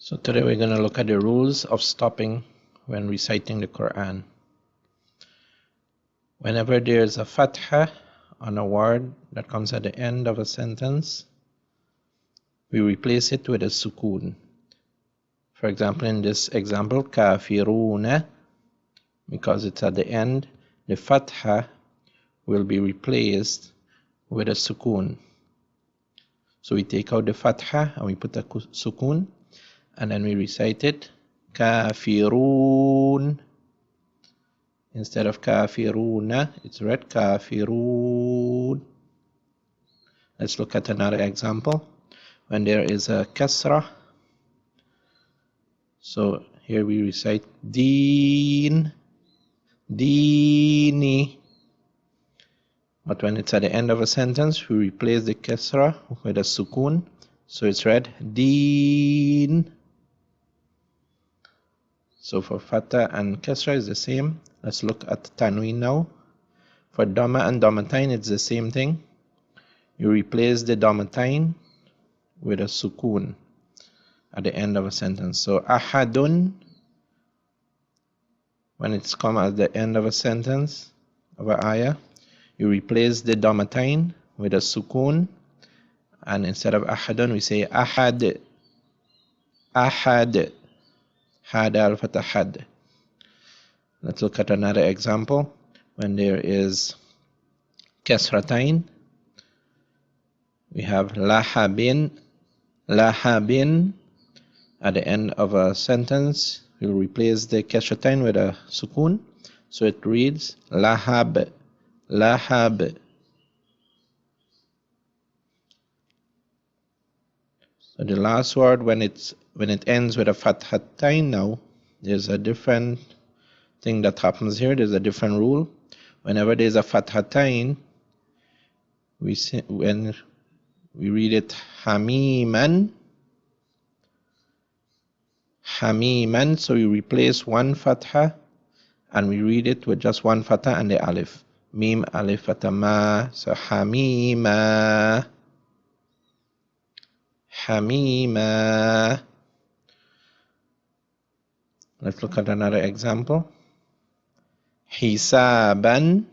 So today we're going to look at the rules of stopping when reciting the Quran. Whenever there's a fatha on a word that comes at the end of a sentence, we replace it with a sukoon. For example, in this example, kafiruna, because it's at the end, the fatha will be replaced with a sukoon. So we take out the fatha and we put a sukoon, and then we recite it, kafirun. Instead of kafiruna, it's read kafirun. Let's look at another example. When there is a kasrah, so here we recite deen, deeni. But when it's at the end of a sentence, we replace the kasrah with a sukoon. So it's read deen. So for fatha and kasra is the same. Let's look at tanween now. For dhamma and dhammatain, it's the same thing. You replace the dhammatain with a sukoon at the end of a sentence. So ahadun, when it's come at the end of a sentence of an ayah, you replace the dhammatain with a sukoon, and instead of ahadun we say ahad, ahad, had al-fatah had. Let's look at another example. When there is kasratain, we have lahabin, lahabin. At the end of a sentence, we'll replace the kasratain with a sukoon. So it reads lahab, lahab. So the last word, when it ends with a fathatain now, there's a different thing that happens here. There's a different rule. Whenever there's a fathatain, when we read it hamiman, hamiman, so we replace one fatha and we read it with just one fatha and the alif. Mim, alif, fatha, ma. So hamima, hamima. Let's look at another example. Hisaban.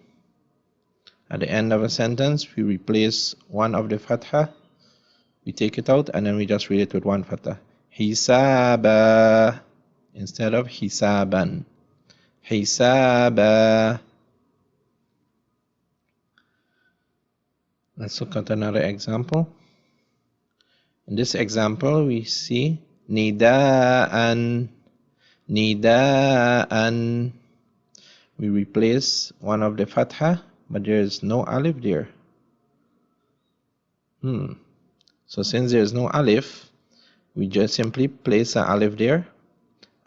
At the end of a sentence, we replace one of the fatha, we take it out, and then we just read it with one fatha. Hisaba instead of hisaban. Hisaba. Let's look at another example. In this example, we see nida'an, nida'an. We replace one of the fatha, but there is no alif there. So since there is no alif, we just simply place an alif there,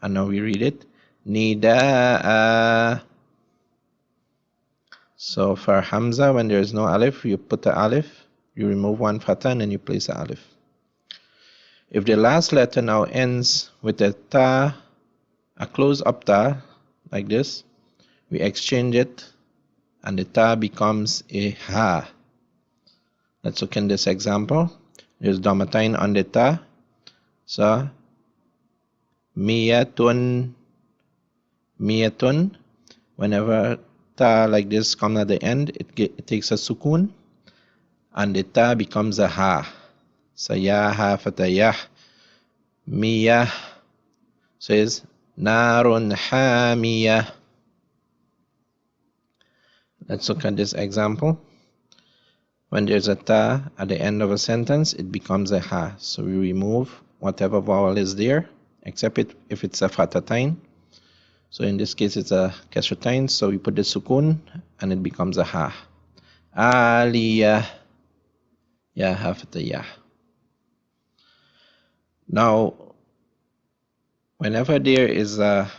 and now we read it nida'a. So for hamza, when there is no alif, you put the alif, you remove one fatha, and then you place the alif. If the last letter now ends with a ta, a close up ta, like this, we exchange it and the ta becomes a ha. Let's look in this example. There's dhammatain on the ta. So miyatun, miyatun. Whenever ta like this comes at the end, it takes a sukoon and the ta becomes a ha. So ya ha fatayah, miyah. So it's narun hamiyah. Let's look at this example. When there's a ta at the end of a sentence, it becomes a ha. So we remove whatever vowel is there, except if it's a fathatain. So in this case, it's a kasratain. So we put the sukoon and it becomes a ha. Aliyah, ya ha fatayah. Now, whenever there is a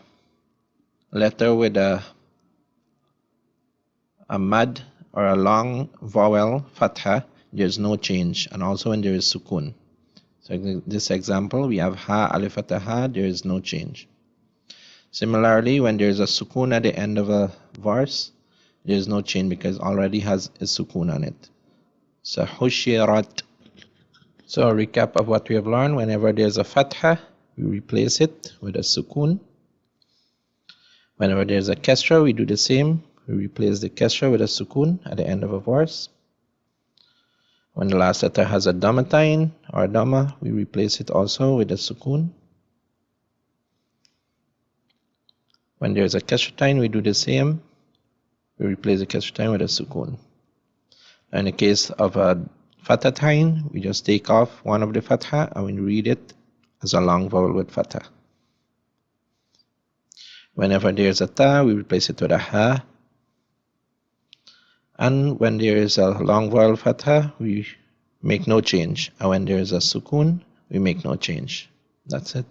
letter with a mad or a long vowel fatha, there's no change, and also when there is sukoon. So in this example, we have ha alif fatha ha, there is no change. Similarly, when there is a sukoon at the end of a verse, there is no change because already has a sukoon on it. So hushirat. So a recap of what we have learned: whenever there's a fatha, we replace it with a sukun. Whenever there's a kasra, we do the same. We replace the kasra with a sukun at the end of a verse. When the last letter has a dhammatain or a dhamma, we replace it also with a sukun. When there's a kasratain, we do the same. We replace the kasratain with a sukun. In the case of a fathatain, we just take off one of the fatha and we read it as a long vowel with fatha. Whenever there's a ta, we replace it with a ha. And when there is a long vowel fatha, we make no change. And when there is a sukun, we make no change. That's it.